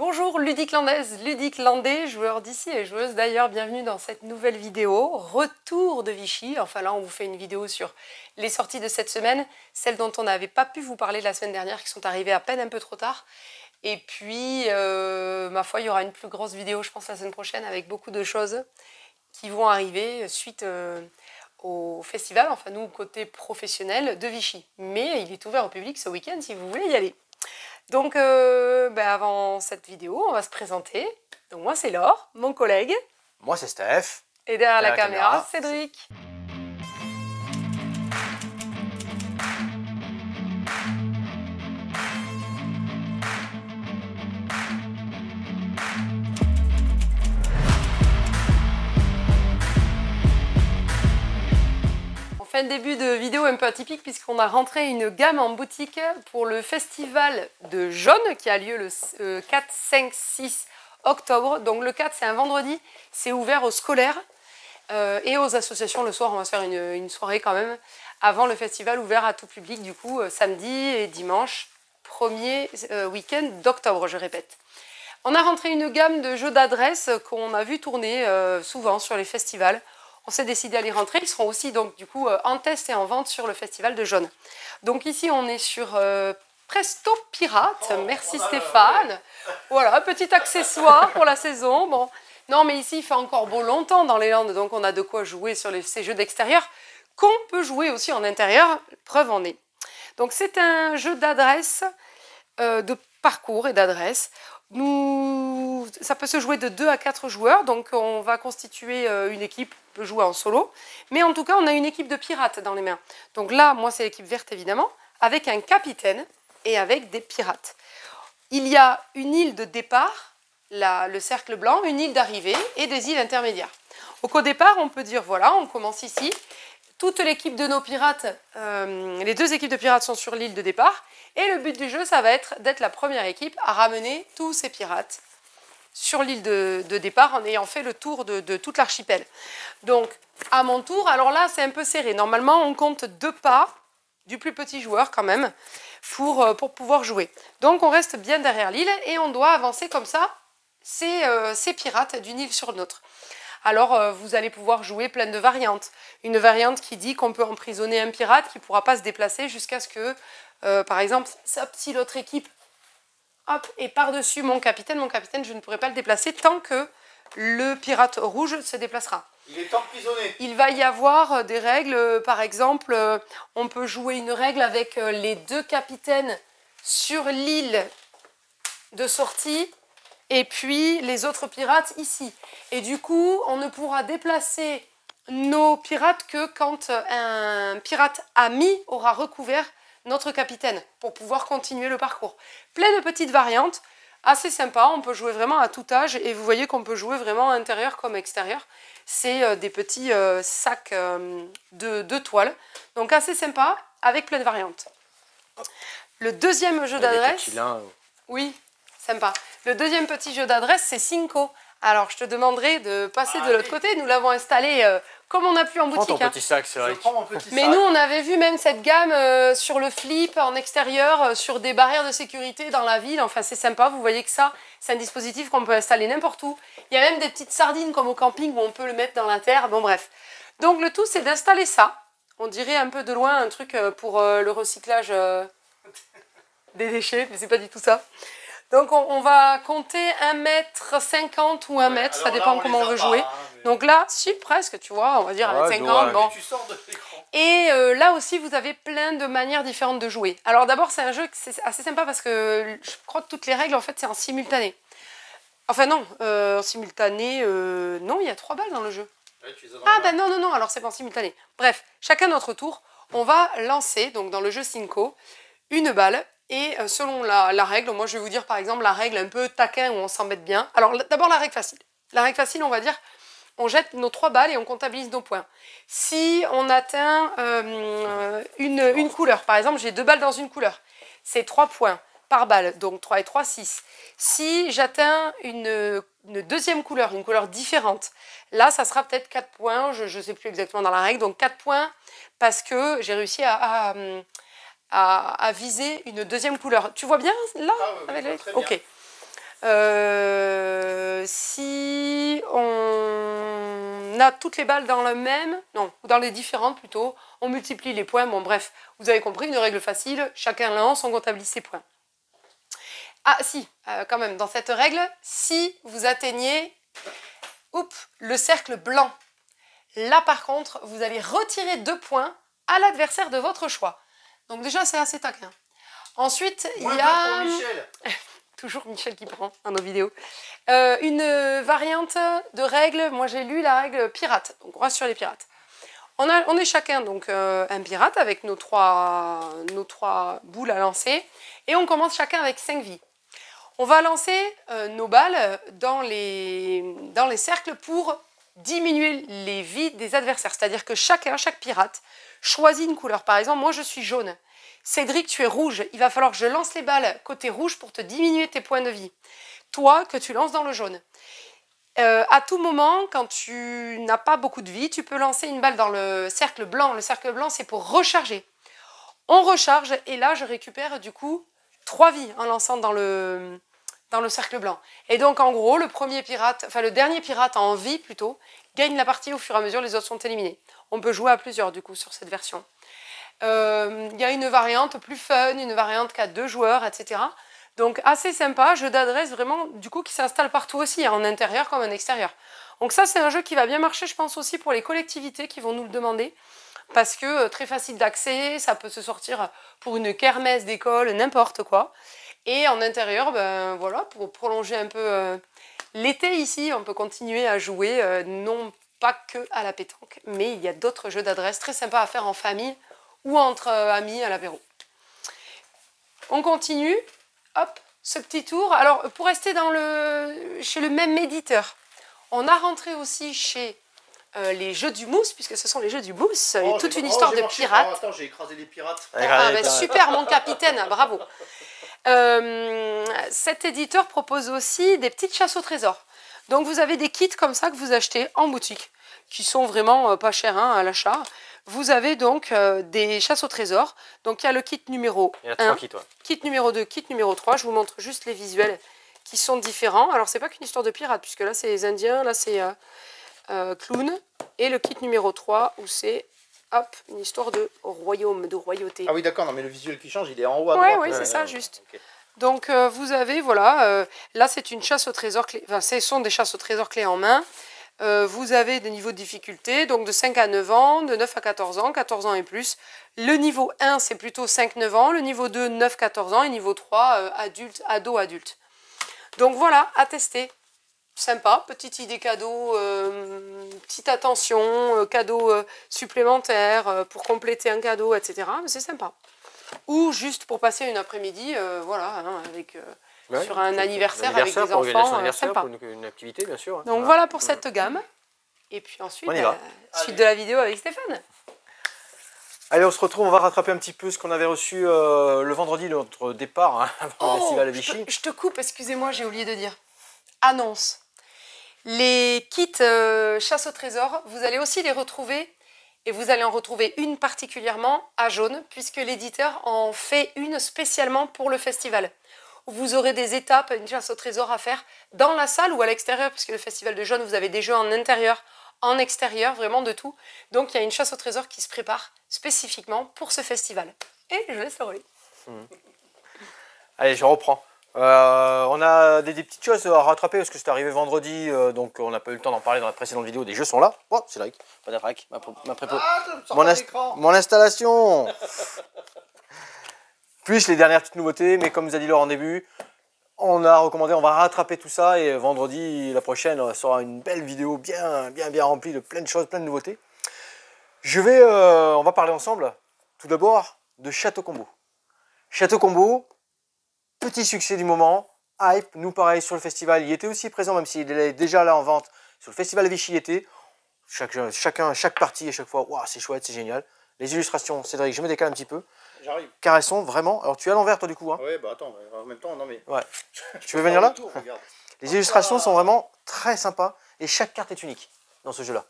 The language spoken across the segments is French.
Bonjour Ludiclandaise, Ludiclandais, joueurs d'ici et joueuses d'ailleurs, bienvenue dans cette nouvelle vidéo, retour de Vichy. Enfin là on vous fait une vidéo sur les sorties de cette semaine, celles dont on n'avait pas pu vous parler la semaine dernière, qui sont arrivées à peine un peu trop tard. Et puis, ma foi, il y aura une plus grosse vidéo, je pense, la semaine prochaine, avec beaucoup de choses qui vont arriver suite au festival, enfin nous, côté professionnel de Vichy. Mais il est ouvert au public ce week-end si vous voulez y aller. Donc, avant cette vidéo, on va se présenter. Donc moi, c'est Laure, mon collègue. Moi, c'est Steph. Et derrière la caméra, Cédric. On fait un début de vidéo un peu atypique puisqu'on a rentré une gamme en boutique pour le festival de Jaune qui a lieu le 4, 5, 6 octobre. Donc le 4, c'est un vendredi, c'est ouvert aux scolaires et aux associations. Le soir, on va se faire une soirée quand même avant le festival ouvert à tout public, du coup, samedi et dimanche, premier week-end d'octobre, je répète. On a rentré une gamme de jeux d'adresse qu'on a vu tourner souvent sur les festivals. On s'est décidé à les rentrer. Ils seront aussi donc du coup en test et en vente sur le festival de Jaune. Donc ici on est sur Presto Pirate. Merci Stéphane. Voilà, petit accessoire pour la saison. Bon, non mais ici il fait encore beau longtemps dans les Landes, donc on a de quoi jouer sur ces jeux d'extérieur qu'on peut jouer aussi en intérieur. Preuve en est. Donc c'est un jeu d'adresse, de parcours et d'adresse. Ça peut se jouer de 2 à 4 joueurs, donc on va constituer une équipe, on peut jouer en solo, mais en tout cas on a une équipe de pirates dans les mains. Donc là, moi c'est l'équipe verte évidemment, avec un capitaine et avec des pirates. Il y a une île de départ, le cercle blanc, une île d'arrivée et des îles intermédiaires. Donc au départ, on peut dire voilà, on commence ici, toute l'équipe de nos pirates, les 2 équipes de pirates sont sur l'île de départ. Et le but du jeu, ça va être d'être la première équipe à ramener tous ces pirates sur l'île de départ en ayant fait le tour de toute l'archipel. Donc, à mon tour, alors là, c'est un peu serré. Normalement, on compte 2 pas du plus petit joueur quand même pour pouvoir jouer. Donc, on reste bien derrière l'île et on doit avancer comme ça ces pirates d'une île sur l'autre. Alors, vous allez pouvoir jouer plein de variantes. Une variante qui dit qu'on peut emprisonner un pirate qui ne pourra pas se déplacer jusqu'à ce que, par exemple, si l'autre équipe est par-dessus mon capitaine, je ne pourrai pas le déplacer tant que le pirate rouge se déplacera. Il est emprisonné. Il va y avoir des règles, par exemple, on peut jouer une règle avec les 2 capitaines sur l'île de sortie, et puis les autres pirates ici. Et du coup, on ne pourra déplacer nos pirates que quand un pirate ami aura recouvert notre capitaine pour pouvoir continuer le parcours. Plein de petites variantes, assez sympa. On peut jouer vraiment à tout âge et vous voyez qu'on peut jouer vraiment intérieur comme extérieur. C'est des petits sacs de toile. Donc assez sympa avec plein de variantes. Le deuxième jeu d'adresse... Oui, sympa. Le deuxième petit jeu d'adresse, c'est Cinco. Alors, je te demanderai de passer de l'autre côté. Nous l'avons installé comme on a pu en boutique. Prends ton petit sac, c'est vrai. Mais nous, on avait vu même cette gamme sur le flip, en extérieur, sur des barrières de sécurité dans la ville. Enfin, c'est sympa. Vous voyez que ça, c'est un dispositif qu'on peut installer n'importe où. Il y a même des petites sardines comme au camping où on peut le mettre dans la terre. Bon, bref. Donc, le tout, c'est d'installer ça. On dirait un peu de loin un truc pour le recyclage des déchets, mais c'est pas du tout ça. Donc on va compter 1,50 m ou 1 mètre, ça dépend comment on veut jouer. Hein, mais... Donc là, si presque, tu vois, on va dire 1,50 m. Bon. Tu sors de l'écran. Et là aussi, vous avez plein de manières différentes de jouer. Alors d'abord, c'est un jeu qui c'est assez sympa parce que je crois que toutes les règles, en fait, c'est en simultané. Enfin non, en simultané, non, il y a 3 balles dans le jeu. Ouais, ben non, alors c'est pas en simultané. Bref, chacun notre tour, on va lancer, donc dans le jeu Cinco, une balle. Et selon la règle, moi je vais vous dire par exemple la règle un peu taquin où on s'embête bien. Alors d'abord la règle facile. La règle facile, on va dire, on jette nos 3 balles et on comptabilise nos points. Si on atteint une couleur, par exemple j'ai 2 balles dans une couleur, c'est 3 points par balle, donc 3 et 3, 6. Si j'atteins une deuxième couleur, une couleur différente, là ça sera peut-être 4 points, je ne sais plus exactement dans la règle, donc 4 points parce que j'ai réussi à viser une deuxième couleur. Tu vois bien là? Ah, oui, très bien. Ok. Si on a toutes les balles dans le même, non, ou dans les différentes plutôt, on multiplie les points. Bon, bref, vous avez compris, une règle facile, chacun lance, on comptabilise ses points. Ah, si, quand même, dans cette règle, si vous atteignez le cercle blanc, là, par contre, vous allez retirer 2 points à l'adversaire de votre choix. Donc déjà, c'est assez taquin. Ensuite, il y a... Michel. Toujours Michel qui prend dans nos vidéos. Une variante de règle, moi j'ai lu la règle pirate, donc on reste sur les pirates. On est chacun donc un pirate avec nos trois boules à lancer et on commence chacun avec 5 vies. On va lancer nos balles dans les cercles pour diminuer les vies des adversaires. C'est-à-dire que chaque pirate choisit une couleur. Par exemple, moi je suis jaune. Cédric, tu es rouge. Il va falloir que je lance les balles côté rouge pour te diminuer tes points de vie. Toi, que tu lances dans le jaune. À tout moment, quand tu n'as pas beaucoup de vie, tu peux lancer une balle dans le cercle blanc. Le cercle blanc, c'est pour recharger. On recharge et là, je récupère du coup 3 vies en lançant dans le cercle blanc. Et donc, en gros, le dernier pirate en vie plutôt, gagne la partie au fur et à mesure, les autres sont éliminés. On peut jouer à plusieurs du coup sur cette version. Y a une variante plus fun, une variante qu'à 2 joueurs, etc. Donc assez sympa, jeu d'adresse vraiment du coup qui s'installe partout aussi, en intérieur comme en extérieur. Donc ça c'est un jeu qui va bien marcher je pense aussi pour les collectivités qui vont nous le demander. Parce que très facile d'accès, ça peut se sortir pour une kermesse d'école, n'importe quoi. Et en intérieur, ben voilà, pour prolonger un peu l'été ici, on peut continuer à jouer, non pas que à la pétanque, mais il y a d'autres jeux d'adresse très sympas à faire en famille ou entre amis à l'apéro. On continue, hop, ce petit tour. Alors, pour rester chez le même éditeur, on a rentré aussi chez les jeux du mousse, puisque ce sont les jeux du mousse, toute une histoire de pirates. Oh, attends, j'ai écrasé les pirates. Super, mon capitaine, bravo. Cet éditeur propose aussi des petites chasses au trésor. Donc, vous avez des kits comme ça que vous achetez en boutique, qui sont vraiment pas chers à l'achat. Vous avez donc des chasses au trésor. Donc il y a le kit numéro 1, il y a 3 kits, ouais. Kit numéro 2, kit numéro 3. Je vous montre juste les visuels qui sont différents. Alors c'est pas qu'une histoire de pirates, puisque là c'est les Indiens, là c'est clown. Et le kit numéro 3 où c'est une histoire de royaume, de royauté. Ah oui d'accord, non mais le visuel qui change, il est en haut à droite. Oui, c'est ça, juste. Okay. Donc vous avez, voilà, là c'est une chasse au trésor clé. Enfin, ce sont des chasses au trésor clés en main. Vous avez des niveaux de difficulté, donc de 5 à 9 ans, de 9 à 14 ans, 14 ans et plus. Le niveau 1, c'est plutôt 5-9 ans, le niveau 2, 9-14 ans, et niveau 3, ado-adulte. Donc voilà, à tester. Sympa, petite idée cadeau, petite attention, cadeau supplémentaire pour compléter un cadeau, etc. Mais c'est sympa. Ou juste pour passer une après-midi, voilà, avec... sur un anniversaire avec des enfants, sympa. Pour une activité, bien sûr. Donc voilà pour cette gamme. Et puis ensuite, suite de la vidéo avec Stéphane. Allez, on se retrouve, on va rattraper un petit peu ce qu'on avait reçu le vendredi, notre départ avant le festival à Vichy. Je te coupe, excusez-moi, j'ai oublié de dire. Annonce. Les kits chasse au trésor, vous allez aussi les retrouver, et vous allez en retrouver une particulièrement à jaune, puisque l'éditeur en fait une spécialement pour le festival. Vous aurez des étapes, une chasse au trésor à faire dans la salle ou à l'extérieur, puisque le festival de jaune, vous avez des jeux en intérieur, en extérieur, vraiment de tout. Donc il y a une chasse au trésor qui se prépare spécifiquement pour ce festival. Et je laisse le relais. Allez, je reprends. On a des petites choses à rattraper parce que c'est arrivé vendredi, donc on n'a pas eu le temps d'en parler dans la précédente vidéo. Des jeux sont là. Oh, c'est like, pas d'attraque, mon installation. Plus les dernières petites nouveautés, mais comme vous a dit Laurent en début, on a recommandé, on va rattraper tout ça et vendredi, la prochaine, sera une belle vidéo bien remplie de plein de choses, plein de nouveautés. On va parler ensemble, tout d'abord, de Château Combo. Château Combo, petit succès du moment, hype, nous pareil sur le festival, il était aussi présent, même s'il est déjà là en vente, sur le festival Vichy était. Chaque partie à chaque fois, wow, c'est chouette, c'est génial. Les illustrations, Cédric, je me décale un petit peu. J'arrive. Car elles sont vraiment... Alors tu es à l'envers toi du coup. Hein. Ouais, bah attends, en même temps, non mais... Ouais. Tu veux venir là? Tour, Les illustrations sont vraiment très sympas et chaque carte est unique dans ce jeu-là.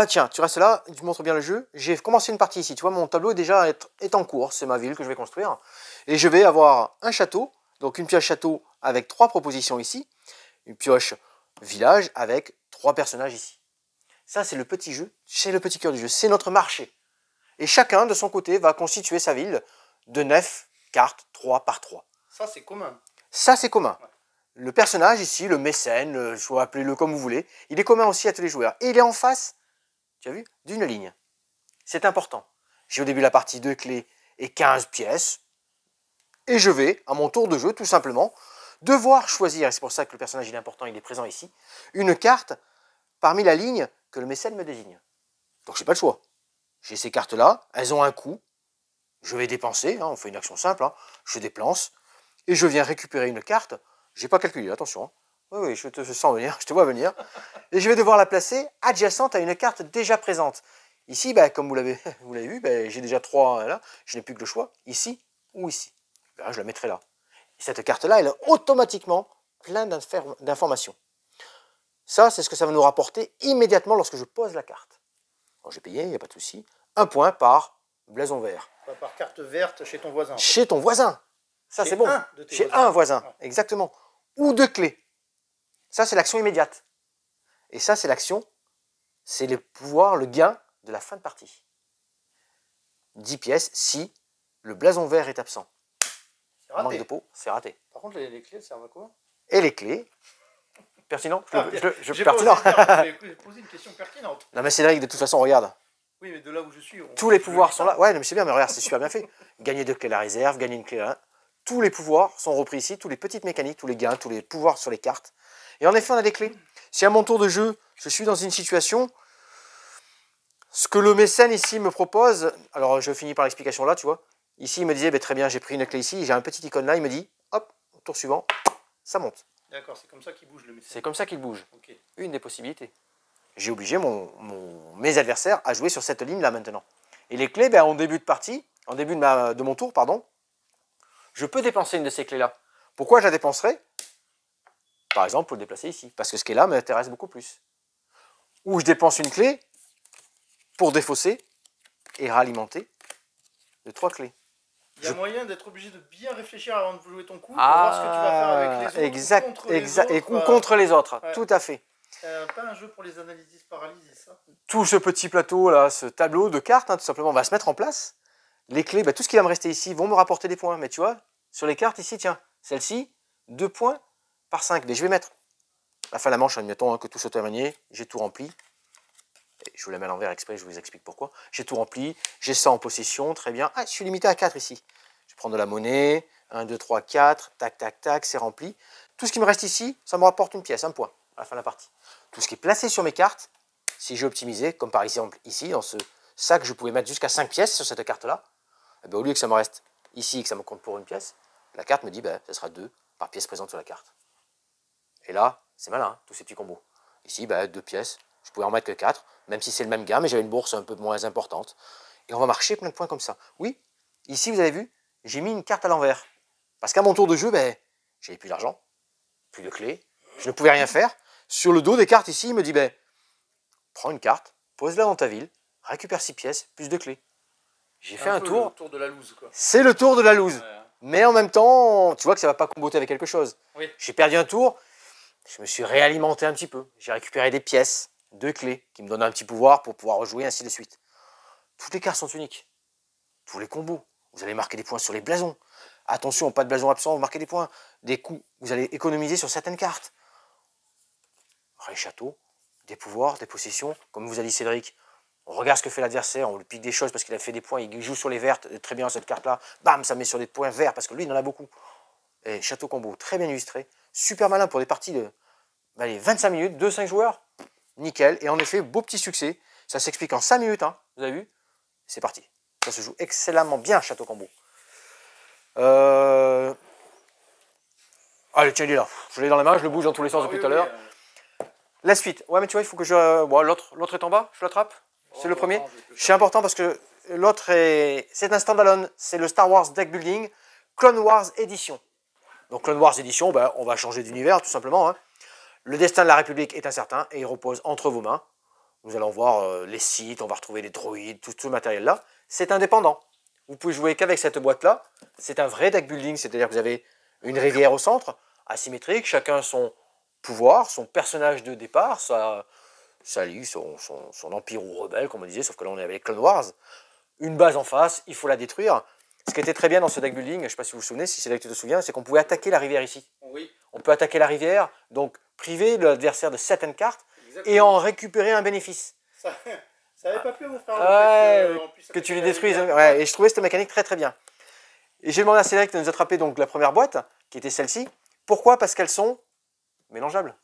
Tiens, tu restes là, tu montres bien le jeu. J'ai commencé une partie ici, tu vois, mon tableau est déjà en cours, c'est ma ville que je vais construire. Et je vais avoir un château Donc une pioche château avec 3 propositions ici. Une pioche village avec 3 personnages ici. Ça, c'est le petit jeu, c'est le petit cœur du jeu, c'est notre marché. Et chacun, de son côté, va constituer sa ville de 9 cartes, 3 par 3. Ça, c'est commun. Ça, c'est commun. Le personnage ici, le mécène, appelez-le comme vous voulez, il est commun aussi à tous les joueurs. Et il est en face, tu as vu, d'une ligne. C'est important. J'ai au début de la partie 2 clés et 15 pièces. Et je vais, à mon tour de jeu, tout simplement, devoir choisir, et c'est pour ça que le personnage il est important, il est présent ici, une carte parmi la ligne que le mécène me désigne. Donc j'ai pas le choix. J'ai ces cartes-là, elles ont un coût, je vais dépenser, hein, on fait une action simple, hein, je dépense, et je viens récupérer une carte, j'ai pas calculé, attention, hein. Oui, je te sens venir, je te vois venir, et je vais devoir la placer adjacente à une carte déjà présente. Ici, bah, comme vous l'avez vu, bah, j'ai déjà 3 là, je n'ai plus que le choix, ici ou ici. Là, je la mettrai là. Et cette carte-là, elle est automatiquement pleine d'informations. Ça, c'est ce que ça va nous rapporter immédiatement lorsque je pose la carte. J'ai payé, il n'y a pas de souci. 1 point par blason vert. Par carte verte chez ton voisin. Chez ton voisin. Ça, c'est bon. Chez un voisin, exactement. Ou 2 clés. Ça, c'est l'action immédiate. Et ça, c'est l'action, c'est le pouvoir, le gain de la fin de partie. 10 pièces si le blason vert est absent. Manque de peau, c'est raté. Par contre, les clés, elles servent à quoi? Et les clés, pertinent. J'ai pertinent. posé une question pertinente. Non mais Cédric, de toute façon, regarde. Oui, mais de là où je suis... Tous les pouvoirs sont là. Ouais, mais c'est bien, mais regarde, c'est super bien fait. Gagner 2 clés à la réserve, gagner une clé à 1. Tous les pouvoirs sont repris ici, tous les petites mécaniques, tous les gains, tous les pouvoirs sur les cartes. Et en effet, on a des clés. Si à mon tour de jeu, je suis dans une situation, ce que le mécène ici me propose, alors je finis par l'explication là, tu vois. Ici, il me disait, bah, très bien, j'ai pris une clé ici, j'ai un petit icône là, il me dit, hop, tour suivant, ça monte. D'accord, c'est comme ça qu'il bouge le mécène. C'est comme ça qu'il bouge. Okay. Une des possibilités. J'ai obligé mes adversaires à jouer sur cette ligne-là maintenant. Et les clés, ben, en début de partie, en début de mon tour, pardon, je peux dépenser une de ces clés-là. Pourquoi je la dépenserai? Par exemple, pour le déplacer ici, parce que ce qui est là m'intéresse beaucoup plus. Ou je dépense une clé pour défausser et réalimenter de 3 clés. Il y a moyen d'être obligé de bien réfléchir avant de jouer ton coup pour voir ce que tu vas faire avec les autres. Ou contre les autres, ouais. Tout à fait. Pas un jeu pour les analyses paralyses, ça? Tout ce petit plateau là, ce tableau de cartes, hein, tout simplement, va se mettre en place. Les clés, bah, tout ce qui va me rester ici vont me rapporter des points. Mais tu vois, sur les cartes ici, tiens, celle-ci, 2 points par 5. Mais je vais mettre la fin de la manche, admettons que tout soit terminé, j'ai tout rempli. Et je vous la mets à l'envers exprès, je vous explique pourquoi. J'ai tout rempli, j'ai ça en possession, très bien. Ah, je suis limité à 4 ici. Je vais prendre de la monnaie, 1, 2, 3, 4, tac, tac, tac, c'est rempli. Tout ce qui me reste ici, ça me rapporte une pièce, 1 point à la fin de la partie. Tout ce qui est placé sur mes cartes, si j'ai optimisé, comme par exemple ici, dans ce sac, je pouvais mettre jusqu'à 5 pièces sur cette carte-là. Eh bien, au lieu que ça me reste ici et que ça me compte pour une pièce, la carte me dit ben, ça sera 2 par pièce présente sur la carte. Et là, c'est malin, hein, tous ces petits combos. Ici, ben, 2 pièces, je pouvais en mettre que 4, même si c'est le même gain, mais j'avais une bourse un peu moins importante. Et on va marcher plein de points comme ça. Oui, ici, vous avez vu, j'ai mis une carte à l'envers. Parce qu'à mon tour de jeu, ben, j'avais plus d'argent, plus de clés, je ne pouvais rien faire. Sur le dos des cartes ici, il me dit, ben, prends une carte, pose-la dans ta ville, récupère 6 pièces, plus de clés. J'ai fait un tour. Le tour de la loose, quoi. C'est le tour de la loose. Ouais. Mais en même temps, tu vois que ça ne va pas comboter avec quelque chose. Oui. J'ai perdu un tour, je me suis réalimenté un petit peu. J'ai récupéré des pièces, 2 clés, qui me donnent un petit pouvoir pour pouvoir rejouer, ainsi de suite. Toutes les cartes sont uniques. Tous les combos. Vous allez marquer des points sur les blasons. Attention, pas de blason absent, vous marquez des points. Des coups, vous allez économiser sur certaines cartes. Ré château, des pouvoirs, des possessions. Comme vous a dit Cédric, on regarde ce que fait l'adversaire, on lui pique des choses parce qu'il a fait des points, il joue sur les vertes, très bien cette carte-là. Bam, ça met sur des points verts parce que lui, il en a beaucoup. Et château combo, très bien illustré. Super malin pour des parties de allez, 25 minutes, 2-5 joueurs. Nickel. Et en effet, beau petit succès. Ça s'explique en 5 minutes, hein, vous avez vu? C'est parti. Ça se joue excellemment bien, château combo. Allez, tiens, il est là. Je l'ai dans la main, je le bouge dans tous les sens depuis tout à l'heure. La suite. Ouais, mais tu vois, il faut que je... Bon, l'autre est en bas, je l'attrape. C'est le premier. C'est important parce que l'autre est... C'est un standalone. C'est le Star Wars Deck Building Clone Wars Edition. Donc, Clone Wars Edition, ben, on va changer d'univers, tout simplement. Hein. Le destin de la République est incertain et il repose entre vos mains. Nous allons voir les sites, on va retrouver les droïdes, tout ce matériel-là. C'est indépendant. Vous pouvez jouer qu'avec cette boîte-là. C'est un vrai deck building, c'est-à-dire que vous avez Une rivière au centre, asymétrique, chacun son pouvoir, son personnage de départ, sa ligue, son empire ou rebelle, comme on disait, sauf que là on est avec Clone Wars. Une base en face, il faut la détruire. Ce qui était très bien dans ce deck building, je ne sais pas si vous vous souvenez, si c'est là que tu te souviens, c'est qu'on pouvait attaquer la rivière ici. Oui. On peut attaquer la rivière, donc priver l'adversaire de certaines cartes et en récupérer un bénéfice. Ça n'avait pas plu à mon frère que tu les détruises. Ouais, et je trouvais cette mécanique très très bien. Et j'ai demandé à Cédric de nous attraper donc la première boîte, qui était celle-ci. Pourquoi? Parce qu'elles sont mélangeables.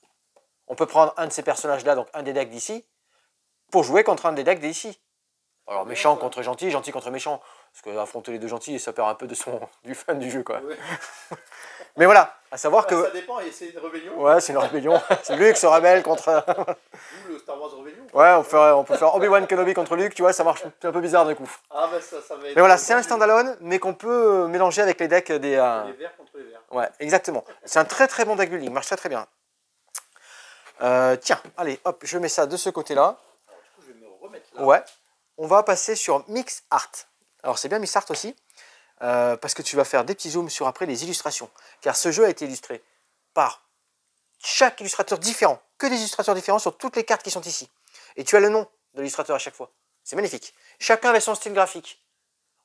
On peut prendre un de ces personnages-là, donc un des decks d'ici, pour jouer contre un des decks d'ici. Alors méchant contre gentil, gentil contre méchant. Parce que affronter les deux gentils, ça perd un peu du fun du jeu, quoi. Ouais. Mais voilà, à savoir que... Ça dépend, et c'est une rébellion. Ouais, c'est une rébellion. C'est Luke se rebelle contre... D'où le Star Wars Rébellion. Ouais, on peut faire Obi-Wan Kenobi contre Luke, tu vois, ça marche un peu bizarre d'un coup. Ah bah ça va être... Mais voilà, c'est un standalone, mais qu'on peut mélanger avec les decks des... Les verts contre les verts. Ouais, exactement. C'est un très très bon deck building, marche très très bien. Tiens, allez, hop, je mets ça de ce côté-là. Alors du coup, je vais me remettre là. Ouais. On va passer sur Mix Art. Alors c'est bien Mix Art aussi, parce que tu vas faire des petits zooms sur après les illustrations. Car ce jeu a été illustré par chaque illustrateur différent, que des illustrateurs différents sur toutes les cartes qui sont ici. Et tu as le nom de l'illustrateur à chaque fois. C'est magnifique. Chacun avait son style graphique.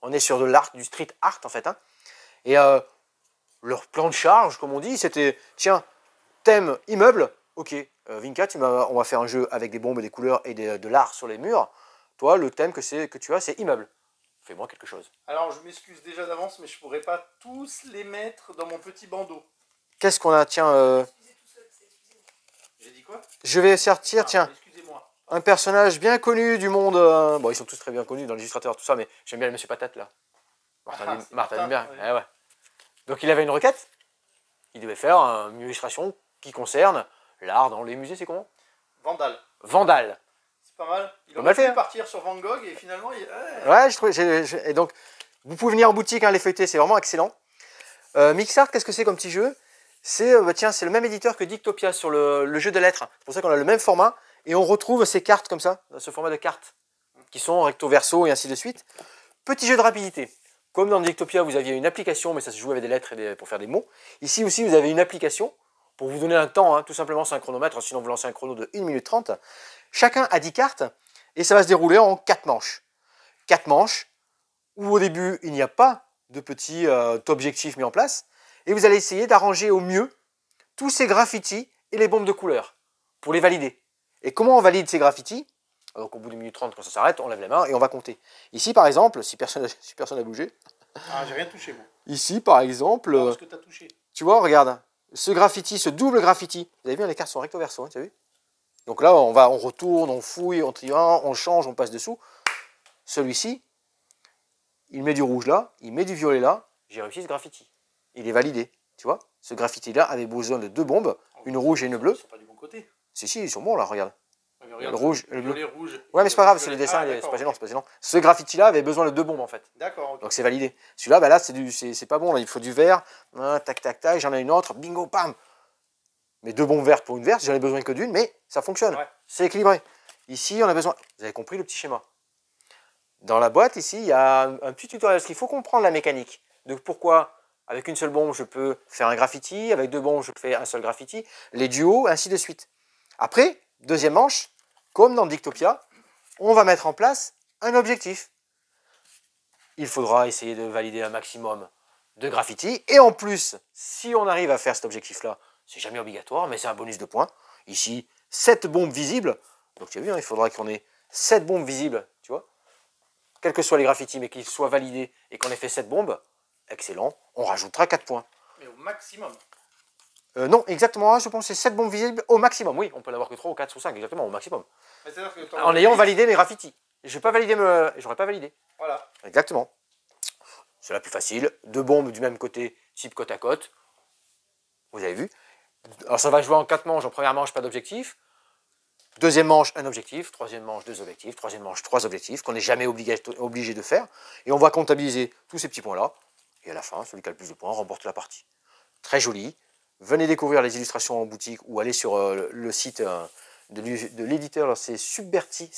On est sur de l'art, du street art en fait. Hein. Et leur plan de charge, comme on dit, c'était, tiens, thème immeuble, ok, Vinka, on va faire un jeu avec des bombes, des couleurs et de l'art sur les murs. Toi, le thème que tu as, c'est immeuble. Fais-moi quelque chose. Alors, je m'excuse déjà d'avance, mais je ne pourrais pas tous les mettre dans mon petit bandeau. Qu'est-ce qu'on a? Tiens, j'ai dit quoi? Je vais sortir, tiens, excusez-moi. Un personnage bien connu du monde. Bon, ils sont tous très bien connus dans l'illustrateur, tout ça, mais j'aime bien le Monsieur Patate, là. Martin Lindbergh, ouais. Ouais. Donc, il avait une requête. Il devait faire une illustration qui concerne l'art dans les musées, c'est comment? Vandal. Vandal. C'est pas mal. Il aurait pu partir sur Van Gogh et finalement... Ouais, je trouve... Et donc, vous pouvez venir en boutique, hein, les feuilleter, c'est vraiment excellent. Mixart, qu'est-ce que c'est comme petit jeu? C'est c'est le même éditeur que Dictopia sur le jeu de lettres. C'est pour ça qu'on a le même format. Et on retrouve ces cartes comme ça, ce format de cartes, qui sont recto verso et ainsi de suite. Petit jeu de rapidité. Comme dans Dictopia, vous aviez une application, mais ça se joue avec des lettres et pour faire des mots. Ici aussi, vous avez une application pour vous donner un temps, hein, tout simplement, c'est un chronomètre, sinon vous lancez un chrono de 1 minute 30. Chacun a 10 cartes et ça va se dérouler en 4 manches. 4 manches où au début, il n'y a pas de petit objectif mis en place. Et vous allez essayer d'arranger au mieux tous ces graffitis et les bombes de couleurs pour les valider. Et comment on valide ces graffitis? Donc au bout de 1 minute 30, quand ça s'arrête, on lève la main et on va compter. Ici, par exemple, si personne n'a bougé. Ah, j'ai rien touché, moi. Ici, par exemple... Qu'est-ce que tu as touché? Tu vois, regarde, ce graffiti, ce double graffiti. Vous avez vu, les cartes sont recto verso, hein, tu as vu? Donc là, on retourne, on fouille, on triangle, on change, on passe dessous. Celui-ci, il met du rouge là, il met du violet là. J'ai réussi ce graffiti. Il est validé, tu vois? Ce graffiti-là avait besoin de 2 bombes, une rouge et une bleue. C'est pas du bon côté. Si, ils sont bons là, regarde. Le rouge et le bleu. Rouge. Ouais, mais c'est pas grave, c'est le dessin, c'est pas gênant, c'est pas gênant. Ce graffiti-là avait besoin de 2 bombes en fait. D'accord. Okay. Donc c'est validé. Celui-là, bah là, c'est pas bon, là, il faut du vert. Tac, tac, tac, j'en ai une autre, bingo, pam. Mais 2 bombes vertes pour une verte, j'en ai besoin que d'une, mais ça fonctionne. Ouais. C'est équilibré. Ici, on a besoin. Vous avez compris le petit schéma. Dans la boîte, ici, il y a un petit tutoriel, parce qu'il faut comprendre la mécanique. De pourquoi, avec une seule bombe, je peux faire un graffiti, avec 2 bombes, je fais un seul graffiti, les duos, ainsi de suite. Après, deuxième manche, comme dans Dictopia, on va mettre en place un objectif. Il faudra essayer de valider un maximum de graffitis. Et en plus, si on arrive à faire cet objectif-là, c'est jamais obligatoire, mais c'est un bonus de points. Ici, 7 bombes visibles. Donc tu as vu, hein, il faudra qu'on ait 7 bombes visibles, tu vois. Quels que soient les graffitis, mais qu'ils soient validés et qu'on ait fait 7 bombes, excellent, on rajoutera 4 points. Mais au maximum. Non, exactement, je pense que c'est 7 bombes visibles au maximum. Oui, on peut l'avoir que 3 ou 4 ou 5, exactement, au maximum. En ayant validé mes graffitis. Je n'aurais pas validé. Voilà. Exactement. C'est la plus facile. 2 bombes du même côté, type côte à côte. Vous avez vu. Alors ça va jouer en 4 manches. En première manche, pas d'objectif. Deuxième manche, un objectif. Troisième manche, 2 objectifs. Troisième manche, 3 objectifs qu'on n'est jamais obligé de faire. Et on va comptabiliser tous ces petits points-là. Et à la fin, celui qui a le plus de points remporte la partie. Très joli. Venez découvrir les illustrations en boutique ou allez sur le site de l'éditeur, c'est Subverti.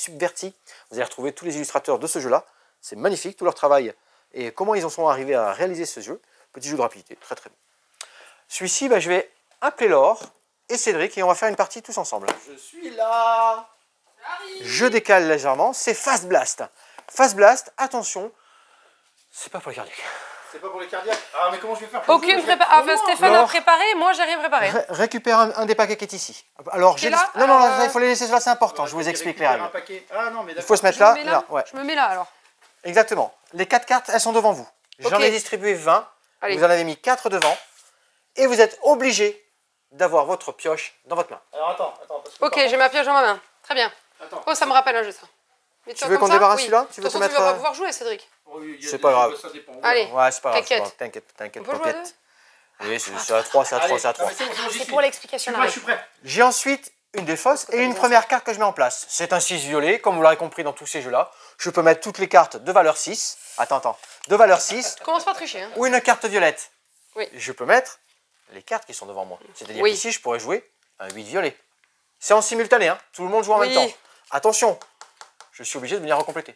Vous allez retrouver tous les illustrateurs de ce jeu-là. C'est magnifique, tout leur travail et comment ils en sont arrivés à réaliser ce jeu. Petit jeu de rapidité, très très bon. Celui-ci, je vais appeler Laure et Cédric et on va faire une partie tous ensemble. Je suis là. Je décale légèrement, c'est Fast Blast. Fast Blast, attention, c'est pas pour les cardiaques. C'est pas pour les cardiaques. Ah, mais comment je vais faire pour Aucune préparation. Stéphane a préparé, moi j'ai rien préparé. Récupère un des paquets qui est ici. Alors, j'ai là, non, non, il faut les laisser là, c'est important, je vous explique les règles. Ah, non, mais il faut se mettre là, Je me mets là alors. Exactement. Les 4 cartes, elles sont devant vous. J'en ai distribué 20. Allez. Vous en avez mis 4 devant. Et vous êtes obligé d'avoir votre pioche dans votre main. Alors attends. Parce que ok, j'ai ma pioche dans ma main. Très bien. Attends. Oh, ça me rappelle un jeu ça. Tu veux qu'on débarrasse celui-là? Tu veux te Tu mettre. vas pas pouvoir jouer, Cédric. C'est pas grave. Allez. Ouais, c'est pas grave. T'inquiète. T'inquiète, On peut jouer à t'inquiète. Oui, c'est à 3, c'est à 3, c'est à 3. C'est pour l'explication. Je suis prêt. J'ai ensuite une des fausses et une première carte que je mets en place. C'est un 6 violet, comme vous l'aurez compris dans tous ces jeux-là. Je peux mettre toutes les cartes de valeur 6. Attends. De valeur 6. Commence pas à tricher. Hein. Ou une carte violette. Oui. Je peux mettre les cartes qui sont devant moi. C'est-à-dire Oui. qu'ici, je pourrais jouer un 8 violet. C'est en simultané, hein. Tout le monde joue en même Oui. temps. Attention, je suis obligé de venir recompléter.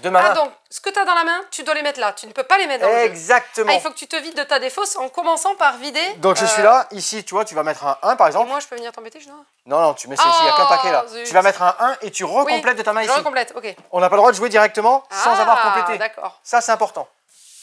De ma main. Ah donc, ce que tu as dans la main, tu dois les mettre là. Tu ne peux pas les mettre dans le jeu. Exactement. Ah, il faut que tu te vides de ta défausse en commençant par vider. Donc je suis là, ici, tu vois, tu vas mettre un 1 par Et exemple. moi, je peux venir t'embêter, je dois. Non, tu mets ça ici, il n'y a qu'un paquet là. Zut. Tu vas mettre un 1 et tu recomplètes de ta main Je ici. recomplète, ok. On n'a pas le droit de jouer directement sans avoir complété. D'accord. Ça, c'est important.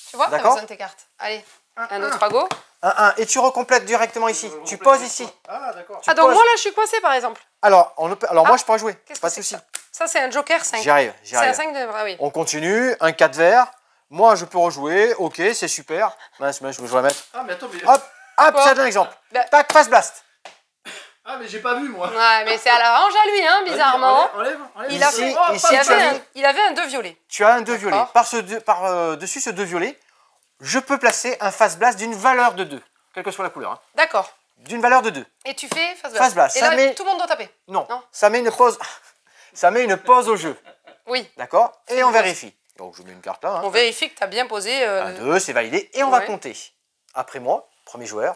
Tu vois, t'as D'accord. besoin de tes cartes. Allez, un autre à go. Un 1 et tu recomplètes directement ici. Tu poses ici. Ah, d'accord. Ah, donc poses. moi là, je suis coincée par exemple. Alors, moi, je pourrais jouer. Qu'est-ce Pas que de c'est souci. que ça c'est un joker 5. J'y arrive. C'est un 5 de. Ah oui. On continue. Un 4 vert. Moi, je peux rejouer. Ok, c'est super. Mince, je vais mettre. Ah, mais attends, mais. Hop, Quoi c'est un exemple. Bah- Tac, Fast Blast. Ah, mais j'ai pas vu, moi. Ouais, mais c'est à l'arrange à lui, hein, bizarrement. Enlève. Il a Ici, fait. ici, Il avait un 2 violet. Tu as un 2 violet. D'accord. Dessus ce 2 violet, je peux placer un Fast Blast d'une valeur de 2. Quelle que soit la couleur. Hein. D'accord. D'une valeur de 2. Et tu fais Fast Blast. Fast Blast, Et ça là, met- tout le monde doit taper. Non. Non. Ça met une pause. Ça met une pause au jeu. Oui. D'accord. Et on vérifie. Donc je mets une carte là. Hein. On vérifie que tu as bien posé. 1, 2, c'est validé. Et on va Ouais. compter. Après moi, premier joueur,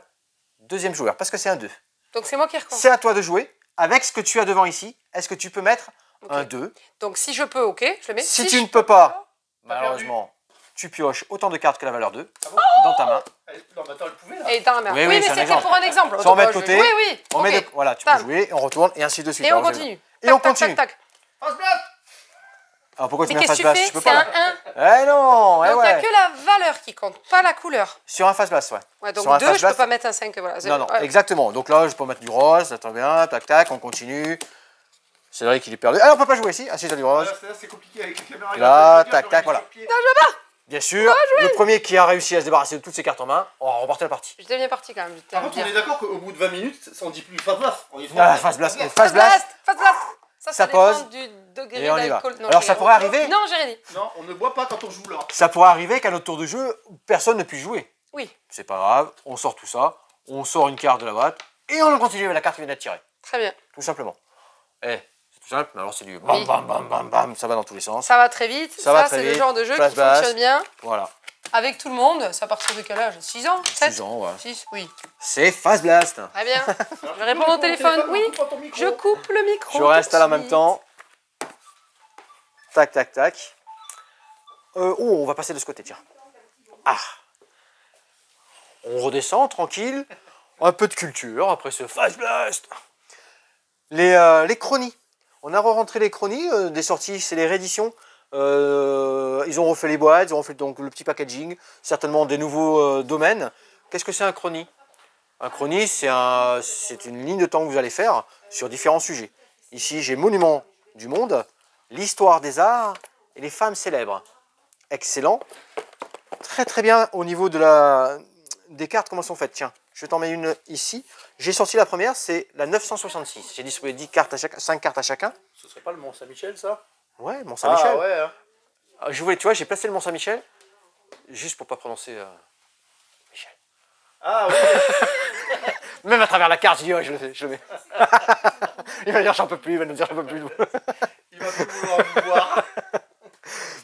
deuxième joueur, parce que c'est un 2. Donc c'est moi qui recompte. C'est à toi de jouer. Avec ce que tu as devant ici, est-ce que tu peux mettre un 2? Donc si je peux, ok, je le mets. Si je tu ne peux pas, T'as malheureusement, tu pioches autant de cartes que la valeur 2 dans ta main. Non, mais attends, elle pouvait là. Et dans la main. Oui, Oui, c'est mais un c'était exemple. pour un exemple. Sans Donc, mettre de je côté. vais jouer, oui. On ok. met voilà, tu peux Tam. jouer, on retourne et ainsi de suite. Et on Alors, continue. Et Tac, on tac, continue. tac, tac. Fast Blast. Alors pourquoi tu Mais mets un qu'est-ce Fast que tu Blast? fais? Tu peux C'est pas un là. 1. Eh non, Donc il n'y a ouais. que la valeur qui compte, pas la couleur. Sur un Fast Blast, ouais. Ouais, donc Sur un 2, Fast je peux Blast, pas mettre un 5. Voilà. Non, Ouais. exactement. Donc là, je peux mettre du rose, ça tombe bien, tac, tac, on continue. C'est vrai qu'il est perdu. Ah, on peut pas jouer ici. Ah si, t'as du rose. Là, c'est compliqué avec les caméras. Là, tac, tac, voilà. Pied. Bien sûr, le premier qui a réussi à se débarrasser de toutes ses cartes en main, on va remporter la partie. Je deviens parti quand même. je Par tiens à contre, le on est dire. d'accord qu'au bout de 20 minutes, ça on dit plus Fast Blast. On est Ah, Fast Blast, Fast Fast Blast. Fast Blast. Ça dépend pose. du degré Et on y va. d'alcool. Non, Alors j'ai ça rien pourrait dit. arriver. Non, j'ai rien dit. Non, on ne boit pas quand on joue là. Ça pourrait arriver qu'à notre tour de jeu, personne ne puisse jouer. Oui, C'est pas grave, on sort tout ça, on sort une carte de la boîte et on continue avec la carte qui vient d'être tirée. très bien. Tout simplement. C'est tout simple, mais alors c'est du bam Oui. bam bam bam bam, ça va dans tous les sens. Ça va très vite. Ça va Ça, très c'est le vite. genre de jeu Fast qui Blast. fonctionne bien Voilà, avec tout le monde. C'est à partir de quel âge 6 ans 7 6 ans, ouais. 6, oui. C'est Fast Blast. Très bien. Je vais répondre au téléphone. Oui, je coupe le micro. Je reste tout de à la même suite. temps. Tac, tac, tac. On va passer de ce côté, tiens. Ah. On redescend, tranquille. Un peu de culture après ce Fast Blast. Les chronies. On a re-rentré les chronies des sorties, c'est les rééditions. Ils ont refait les boîtes, ils ont refait donc le petit packaging, certainement des nouveaux domaines. Qu'est-ce que c'est un chrony? Un chrony, c'est une ligne de temps que vous allez faire sur différents sujets. Ici, j'ai Monument du monde, l'histoire des arts et les femmes célèbres. Excellent. Très très bien au niveau des cartes, comment elles sont faites. Tiens, je t'en mets une ici. J'ai sorti la première, c'est la 966. J'ai distribué 10 cartes à chacun, 5 cartes à chacun. Ce serait pas le Mont Saint-Michel, ça? Ouais, Mont Saint-Michel. Ah ouais. Hein. Tu vois, j'ai placé le Mont Saint-Michel, juste pour pas prononcer Michel. Ah ouais. Même à travers la carte, je dis, ouais, je le fais, je le mets. Il va dire, j'en peux plus, il va nous dire, j'en peux plus. Il va plus vouloir vous voir.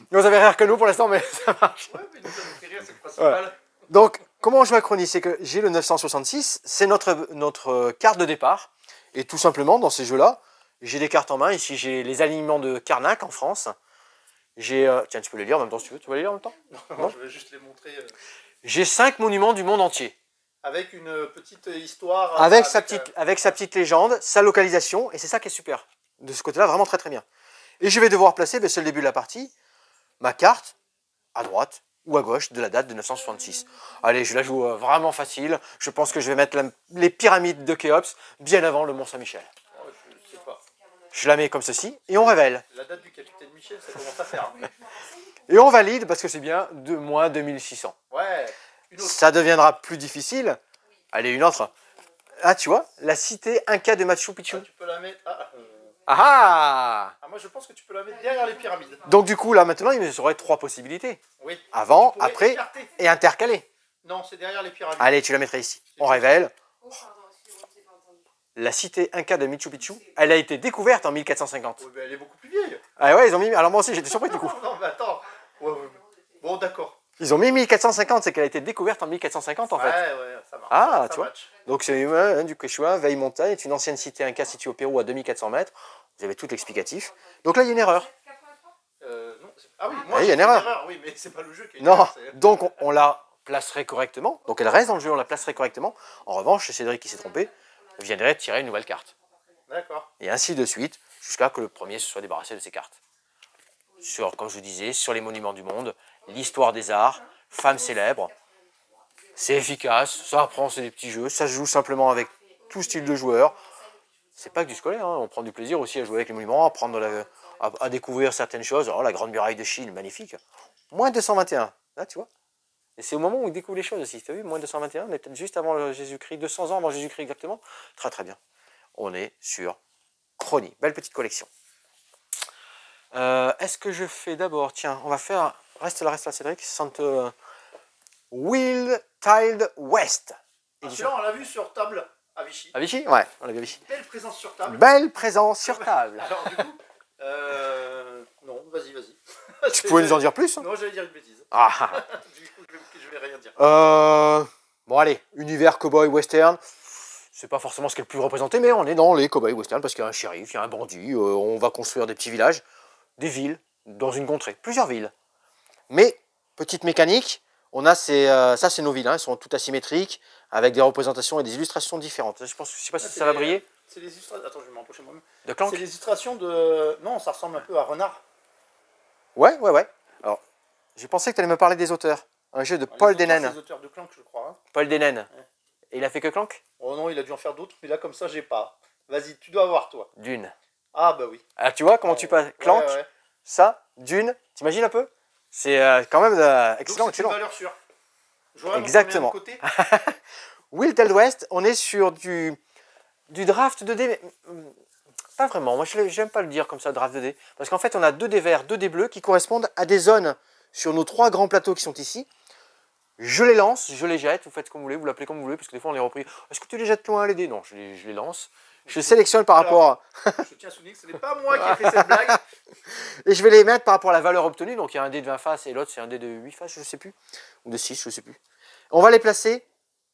Vous avez rire que nous pour l'instant, mais ça marche. Ouais, mais nous, ça nous fait rire, c'est le principal. Ouais. Donc, comment on joue à Chrony? C'est que j'ai le 966, c'est notre carte de départ. Et tout simplement, dans ces jeux-là, j'ai des cartes en main. Ici, j'ai les alignements de Carnac en France. J'ai, tiens, tu peux les lire en même temps si tu veux. Tu veux les lire en même temps? Non, je vais juste les montrer. J'ai 5 monuments du monde entier. Avec une petite histoire. Avec sa petite légende, sa localisation, et c'est ça qui est super. De ce côté-là, vraiment très très bien. Et je vais devoir placer, c'est le début de la partie, ma carte à droite ou à gauche de la date de 966. Allez, je la joue vraiment facile. Je pense que je vais mettre les pyramides de Khéops bien avant le Mont Saint-Michel. Oh, je sais pas. Je la mets comme ceci et on révèle. La date du capitaine Michel, ça commence à faire. Et on valide parce que c'est bien de moins 2600. Ouais. Une autre. Ça deviendra plus difficile. Allez, une autre. Ah, tu vois, la cité Inca de Machu Picchu. Ah, tu peux la mettre. Ah, moi je pense que tu peux la mettre derrière les pyramides. Donc du coup, là maintenant, il me aurait 3 possibilités. Oui. Avant, après écarter. et intercaler. Non, c'est derrière les pyramides. Allez, tu la mettrais ici. On révèle. La cité Inca de Machu Picchu, elle a été découverte en 1450. Oui, mais elle est beaucoup plus vieille. Ah ouais, ils ont mis... Alors moi aussi, j'étais surpris du coup. Non, mais attends. Ouais. Bon, d'accord. Ils ont mis 1450, c'est qu'elle a été découverte en 1450 en fait. Ouais, ça marche. Ah, ça tu vois. match. Donc c'est du Quechua, Veille Montagne, est une ancienne cité Inca située au Pérou à 2400 mètres. Vous avez tout l'explicatif. Donc là, il y a une erreur. Non, ah oui, moi il y a une erreur. Oui, mais c'est pas le jeu qui est Non, erreur, donc on la placerait correctement. Donc elle reste dans le jeu, on la placerait correctement. En revanche, Cédric qui s'est trompé viendrait tirer une nouvelle carte. D'accord. Et ainsi de suite, jusqu'à que le premier se soit débarrassé de ses cartes. Comme je vous disais, sur les monuments du monde, l'histoire des arts, femmes célèbres. C'est efficace, ça apprend, c'est des petits jeux, ça se joue simplement avec tout style de joueur. C'est pas que du scolaire, hein. On prend du plaisir aussi à jouer avec les monuments, à découvrir certaines choses. Oh, la Grande Muraille de Chine, magnifique. Moins 221, là tu vois. Et c'est au moment où on découvre les choses aussi. Tu as vu, moins 221, on est peut-être juste avant Jésus-Christ, 200 ans avant Jésus-Christ exactement. Très très bien. On est sur Chronie. Belle petite collection. Est-ce que je fais d'abord, tiens, on va faire, reste là Cédric, Will Tiled West. Celui-là, on l'a vu sur table à Vichy. À Vichy? Ouais, on l'a vu à Vichy. Belle présence sur table. Belle présence sur table. Alors du coup, non, vas-y. Tu pouvais nous en dire plus? Non, j'allais dire une bêtise. Ah. Du coup, je vais rien dire. Bon allez, univers cowboy western. C'est pas forcément ce qui est le plus représenté, mais on est dans les cowboy western parce qu'il y a un shérif, il y a un bandit, on va construire des petits villages, des villes, dans une contrée, plusieurs villes. Mais, petite mécanique, on a ça c'est nos villes, hein, elles sont toutes asymétriques, avec des représentations et des illustrations différentes. Je sais pas si ça va briller. C'est les illustrations. Attends, je vais m'approcher moi-même. De Clank. C'est les illustrations de. Non, ça ressemble un peu à Renard. Ouais. Alors, j'ai pensé que tu allais me parler des auteurs. Un jeu de Paul Denen. C'est les auteurs de Clank, je crois. Hein. Paul Denen. Ouais. Et il a fait que Clank? Oh non, il a dû en faire d'autres, mais là, comme ça, j'ai pas. Vas-y, tu dois avoir, toi. Dune. Ah, bah oui. Alors, tu vois comment tu passes Clank, ouais. Ça, Dune, t'imagines un peu? C'est quand même excellent. Donc, c'est une valeur sûre. Exactement. Côté. Will Tiled West, on est sur du draft 2D. Pas vraiment, moi je n'aime pas le dire comme ça, draft 2D. Parce qu'en fait, on a 2D verts, 2D bleus qui correspondent à des zones sur nos 3 grands plateaux qui sont ici. Je les lance, je les jette, vous faites comme vous voulez, vous l'appelez comme vous voulez, parce que des fois on les repris. Est-ce que tu les jettes loin les dés? Non, je les lance. Je sélectionne par rapport à... Je tiens à souligner que ce n'est pas moi qui ai fait cette blague. Et je vais les mettre par rapport à la valeur obtenue. Donc il y a un dé de 20 faces et l'autre c'est un dé de 8 faces, je ne sais plus. Ou de 6, je ne sais plus. On va les placer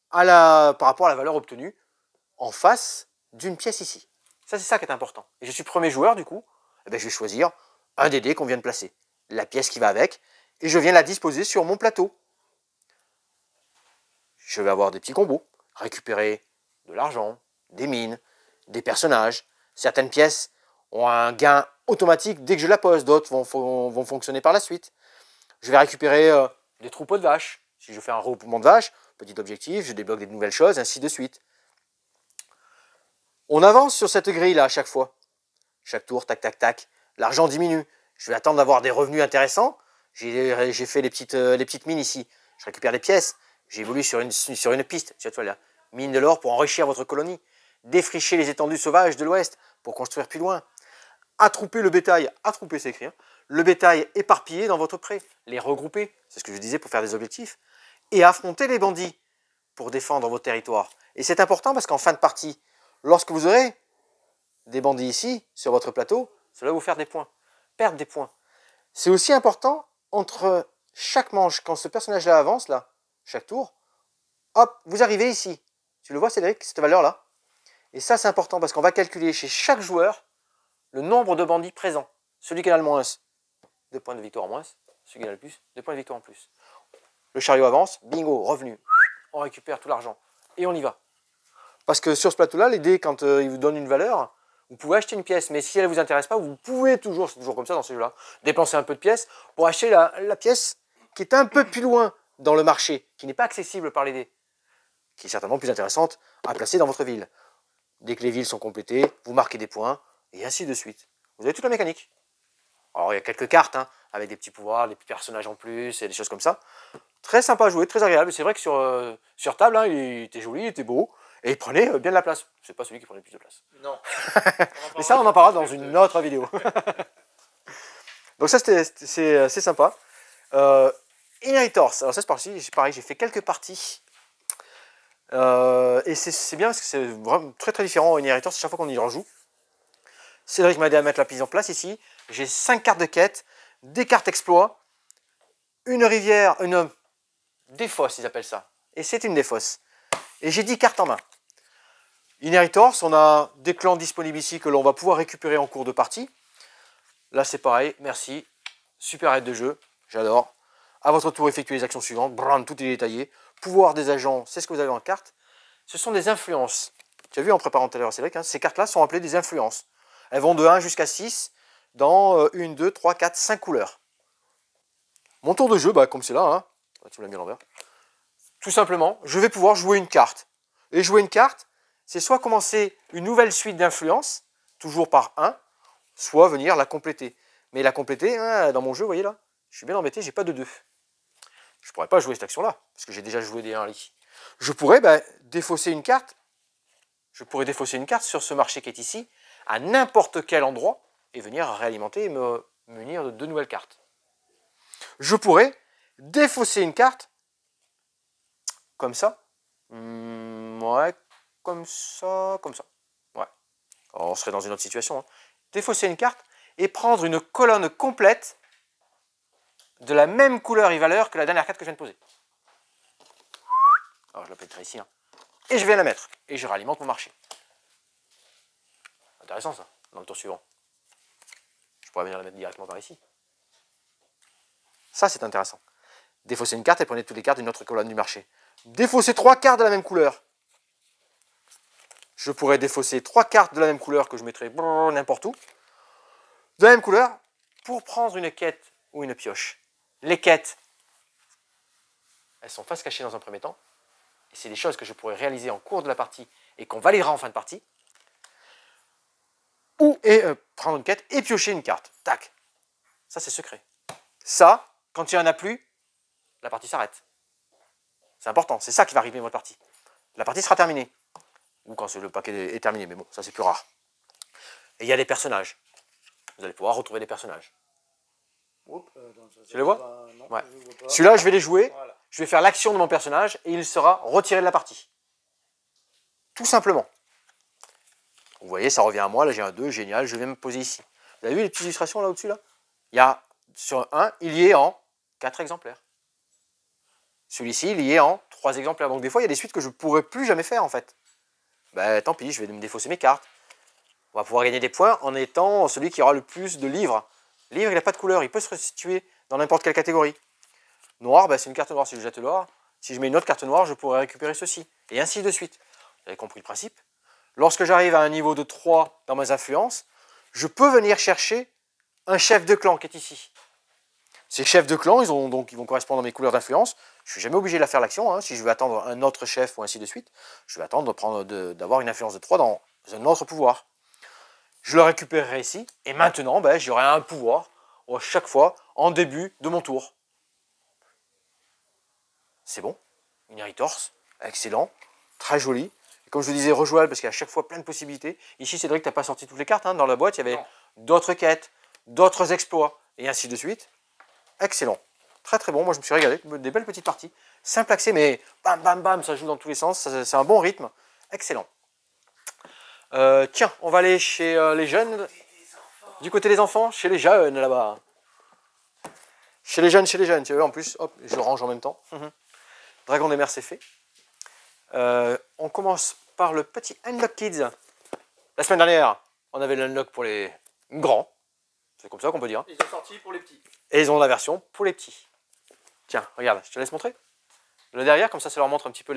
par rapport à la valeur obtenue en face d'une pièce ici. Ça c'est ça qui est important. Et je suis premier joueur du coup, eh bien, je vais choisir un des dés qu'on vient de placer. La pièce qui va avec. Et je viens la disposer sur mon plateau. Je vais avoir des petits combos. Récupérer de l'argent, des mines, des personnages. Certaines pièces ont un gain automatique dès que je la pose. D'autres vont fonctionner par la suite. Je vais récupérer des troupeaux de vaches. Si je fais un regroupement de vaches, petit objectif, je débloque des nouvelles choses, ainsi de suite. On avance sur cette grille-là à chaque fois. Chaque tour, tac, tac, tac. L'argent diminue. Je vais attendre d'avoir des revenus intéressants. J'ai fait les petites mines ici. Je récupère des pièces. J'évolue sur une piste. Tu vois là. Mine de l'or pour enrichir votre colonie. Défricher les étendues sauvages de l'ouest pour construire plus loin. Attrouper le bétail. Attrouper, c'est écrit. Hein. Le bétail éparpillé dans votre pré. Les regrouper. C'est ce que je disais pour faire des objectifs. Et affronter les bandits pour défendre vos territoires. Et c'est important parce qu'en fin de partie, lorsque vous aurez des bandits ici, sur votre plateau, cela va vous faire des points. Perdre des points. C'est aussi important entre chaque manche, quand ce personnage-là avance, là, chaque tour, hop, vous arrivez ici. Tu le vois, Cédric, cette valeur-là? Et ça, c'est important parce qu'on va calculer chez chaque joueur le nombre de bandits présents. Celui qui en a le moins, 2 points de victoire en moins. Celui qui en a le plus, 2 points de victoire en plus. Le chariot avance, bingo, revenu. On récupère tout l'argent. et on y va. Parce que sur ce plateau-là, les dés, quand ils vous donnent une valeur, vous pouvez acheter une pièce. Mais si elle ne vous intéresse pas, vous pouvez toujours, c'est toujours comme ça dans ce jeu-là, dépenser un peu de pièces pour acheter la pièce qui est un peu plus loin dans le marché, qui n'est pas accessible par les dés, qui est certainement plus intéressante à placer dans votre ville. Dès que les villes sont complétées, vous marquez des points, et ainsi de suite. Vous avez toute la mécanique. Alors il y a quelques cartes, hein, avec des petits pouvoirs, des petits personnages en plus, et des choses comme ça. Très sympa à jouer, très agréable. C'est vrai que sur table, hein, il était joli, il était beau, et il prenait bien de la place. C'est pas celui qui prenait le plus de place. Non. Mais ça, on en parlera dans une autre vidéo. Donc ça, c'est sympa. Inheritors, alors ça c'est pareil, j'ai fait quelques parties. Et c'est bien parce que c'est vraiment très très différent. Inheritors, chaque fois qu'on y rejoue. Cédric m'a aidé à mettre la prise en place ici. J'ai 5 cartes de quête, des cartes exploits, une rivière, une défausse, ils appellent ça. Et c'est une défausse. Et j'ai 10 cartes en main. Inheritors, on a des clans disponibles ici que l'on va pouvoir récupérer en cours de partie. Là c'est pareil, merci. Super aide de jeu, j'adore. À votre tour, effectuez les actions suivantes. Brrr, tout est détaillé. Pouvoir des agents, c'est ce que vous avez en carte. Ce sont des influences. Tu as vu en préparant tout à l'heure, c'est vrai que ces cartes-là sont appelées des influences. Elles vont de 1 jusqu'à 6 dans 1, 2, 3, 4, 5 couleurs. Mon tour de jeu, bah, comme c'est là, hein. Tu me l'as mis à l'envers. Tout simplement, je vais pouvoir jouer une carte. Et jouer une carte, c'est soit commencer une nouvelle suite d'influences, toujours par 1, soit venir la compléter. Mais la compléter, hein, dans mon jeu, vous voyez là, je suis bien embêté, j'ai pas de 2. Je ne pourrais pas jouer cette action-là, parce que j'ai déjà joué des 1 ici. Je pourrais défausser une carte. Je pourrais défausser une carte sur ce marché qui est ici, à n'importe quel endroit, et venir réalimenter et me munir de 2 nouvelles cartes. Je pourrais défausser une carte, comme ça. Ouais, comme ça, comme ça. Ouais. Alors, on serait dans une autre situation. Hein. Défausser une carte et prendre une colonne complète de la même couleur et valeur que la dernière carte que je viens de poser. Alors je la pèterai ici. Hein. Et je viens la mettre. Et je réalimente mon marché. Intéressant ça, dans le tour suivant. Je pourrais venir la mettre directement par ici. Ça c'est intéressant. Défausser une carte et prenez toutes les cartes d'une autre colonne du marché. Défausser 3 cartes de la même couleur. Je pourrais défausser 3 cartes de la même couleur que je mettrais n'importe où. De la même couleur pour prendre une quête ou une pioche. Les quêtes, elles sont face cachée dans un premier temps. Et c'est des choses que je pourrais réaliser en cours de la partie et qu'on validera en fin de partie. Ou prendre une quête et piocher une carte. Tac. Ça, c'est secret. Ça, quand il n'y en a plus, la partie s'arrête. C'est important. C'est ça qui va arriver dans votre partie. La partie sera terminée. Ou quand le paquet est terminé. Mais bon, ça, c'est plus rare. Et il y a des personnages. Vous allez pouvoir retrouver des personnages. Tu les vois? Ouais. Celui-là, je vais les jouer. Voilà. Je vais faire l'action de mon personnage et il sera retiré de la partie. Tout simplement. Vous voyez, ça revient à moi. Là, j'ai un 2. Génial. Je vais me poser ici. Vous avez vu les petites illustrations là au-dessus là? Il y a sur un, il y est en 4 exemplaires. Celui-ci, il y est en 3 exemplaires. Donc des fois, il y a des suites que je ne pourrais plus jamais faire en fait. Ben tant pis, je vais me défausser mes cartes. On va pouvoir gagner des points en étant celui qui aura le plus de livres. Livre, il n'a pas de couleur. Il peut se situer dans n'importe quelle catégorie. Noir, ben, c'est une carte noire. Si je jette l'or, si je mets une autre carte noire, je pourrais récupérer ceci. Et ainsi de suite. Vous avez compris le principe? Lorsque j'arrive à un niveau de 3 dans mes influences, je peux venir chercher un chef de clan qui est ici. Ces chefs de clan, ils vont correspondre à mes couleurs d'influence. Je ne suis jamais obligé de la faire l'action. Hein. Si je veux attendre un autre chef ou ainsi de suite, je vais attendre d'avoir une influence de 3 dans un autre pouvoir. Je le récupérerai ici. Et maintenant, ben, j'aurai un pouvoir à chaque fois en début de mon tour. C'est bon. Inheritors, excellent, très joli. Et comme je vous disais, rejouable parce qu'il y a à chaque fois plein de possibilités. Ici, Cédric, tu n'as pas sorti toutes les cartes. Hein. Dans la boîte, il y avait d'autres quêtes, d'autres exploits, et ainsi de suite. Excellent. Très très bon. Moi, je me suis régalé. Des belles petites parties. Simple accès, mais bam, bam, bam, ça joue dans tous les sens. C'est un bon rythme. Excellent. Tiens, on va aller chez les jeunes. Du côté des enfants, chez les jeunes là-bas. Chez les jeunes, tu vois, en plus, hop, je range en même temps. Dragon des mers, c'est fait. On commence par le petit Unlock Kids. La semaine dernière, on avait l'Unlock pour les grands. C'est comme ça qu'on peut dire. Ils sont sortis pour les petits. Et ils ont la version pour les petits. Tiens, regarde, je te laisse montrer. Le derrière, comme ça leur montre un petit peu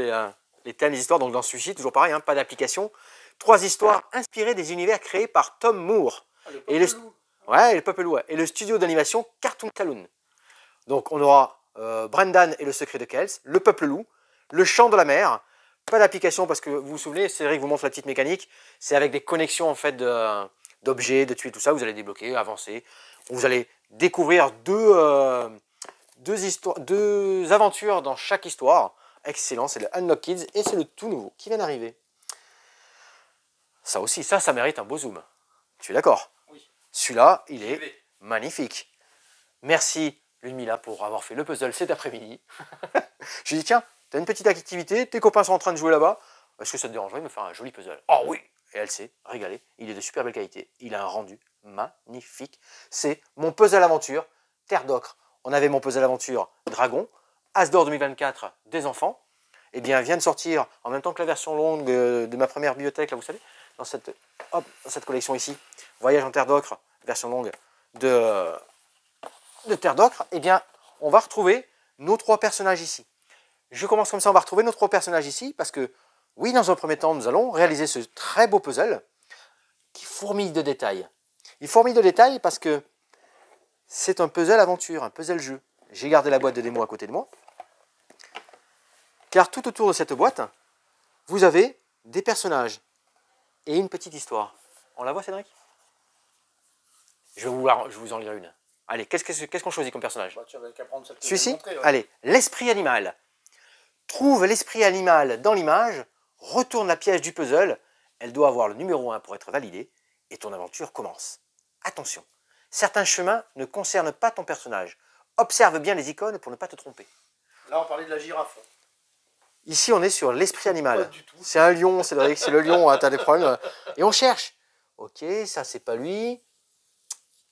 les thèmes, les histoires. Donc dans celui-ci, toujours pareil, hein, pas d'application. 3 histoires inspirées des univers créés par Tom Moore. Le Peuple Loup. Ouais, le Peuple Loup. Et le studio d'animation Cartoon Saloon. Donc on aura Brendan et le secret de Kells, le Peuple Loup, le chant de la mer. Pas d'application parce que vous vous souvenez, Cédric vous montre la petite mécanique. C'est avec des connexions en fait d'objets, de tuiles, tout ça. Vous allez débloquer, avancer. Vous allez découvrir deux aventures dans chaque histoire. Excellent, c'est le Unlock Kids et c'est le tout nouveau qui vient d'arriver. Ça aussi, ça mérite un beau zoom. Tu es d'accord? Oui. Celui-là, il est magnifique. Merci Ludmilla pour avoir fait le puzzle cet après-midi. Je lui ai dit, tiens, tu as une petite activité, tes copains sont en train de jouer là-bas. Est-ce que ça te dérangerait de me faire un joli puzzle? Oh oui! Et elle s'est régalée. Il est de super belle qualité. Il a un rendu magnifique. C'est mon puzzle aventure Terre d'Ocre. On avait mon puzzle aventure Dragon. As d'or 2024 des enfants. Eh bien, vient de sortir en même temps que la version longue de ma première bibliothèque, là, vous savez, dans cette collection ici, Voyage en Terre d'Ocre, version longue de Terre d'Ocre. Eh bien, on va retrouver nos 3 personnages ici. Je commence comme ça, on va retrouver nos 3 personnages ici, parce que, oui, dans un premier temps, nous allons réaliser ce très beau puzzle qui fourmille de détails. Il fourmille de détails parce que c'est un puzzle aventure, un puzzle jeu. J'ai gardé la boîte de démo à côté de moi. Car tout autour de cette boîte, vous avez des personnages et une petite histoire. On la voit, Cédric? Je vais vous en lire une. Allez, qu'est-ce qu'on choisit comme personnage? Celui-ci, ouais. Allez, l'esprit animal. Trouve l'esprit animal dans l'image, retourne la pièce du puzzle, elle doit avoir le numéro 1 pour être validée, et ton aventure commence. Attention, certains chemins ne concernent pas ton personnage. Observe bien les icônes pour ne pas te tromper. Là, on parlait de la girafe. Ici, on est sur l'esprit animal. C'est un lion, Cédric, c'est le lion, hein, tu as des problèmes. Et on cherche. Ok, ça, c'est pas lui.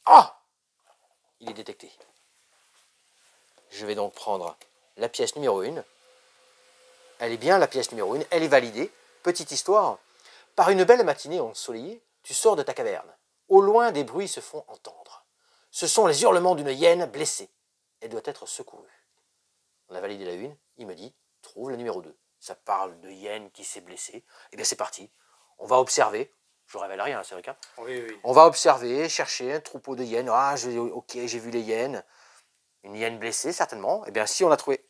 Ah! Il est détecté. Je vais donc prendre la pièce numéro 1. Elle est bien la pièce numéro 1, elle est validée. Petite histoire. Par une belle matinée ensoleillée, tu sors de ta caverne. Au loin, des bruits se font entendre. Ce sont les hurlements d'une hyène blessée. Elle doit être secourue. On a validé la 1, il me dit, trouve le numéro 2. Ça parle de hyène qui s'est blessée. Et bien c'est parti. On va observer. Je ne révèle rien, c'est vrai. Hein. Oui. On va observer, chercher un troupeau de hyènes. Ah, ok, j'ai vu les hyènes. Une hyène blessée, certainement. Et bien si on a trouvé...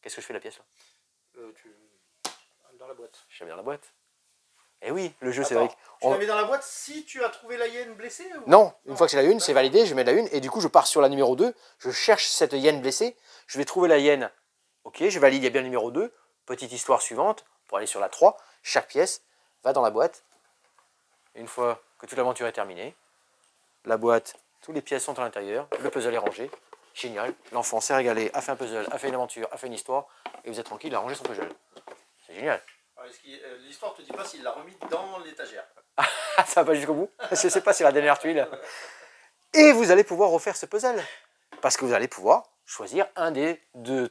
Qu'est-ce que je fais de la pièce là? Dans la boîte. Je la mets dans la boîte. Eh oui, le jeu, c'est vrai. vrai. Tu la mets dans la boîte si tu as trouvé la hyène blessée ou... Non, une fois que c'est la 1, c'est validé, je mets la 1, et du coup, je pars sur la numéro 2, je cherche cette hyène blessée, je vais trouver la hyène. Ok, je valide, il y a bien le numéro 2. Petite histoire suivante, pour aller sur la 3, chaque pièce va dans la boîte. Une fois que toute l'aventure est terminée, la boîte, toutes les pièces sont à l'intérieur, le puzzle est rangé. Génial, l'enfant s'est régalé, a fait un puzzle, a fait une aventure, a fait une histoire, et vous êtes tranquille, il a rangé son puzzle. C'est génial. L'histoire ne te dit pas s'il l'a remis dans l'étagère. Ça va pas jusqu'au bout. Je ne sais pas si c'est la dernière tuile. Et vous allez pouvoir refaire ce puzzle. Parce que vous allez pouvoir choisir un des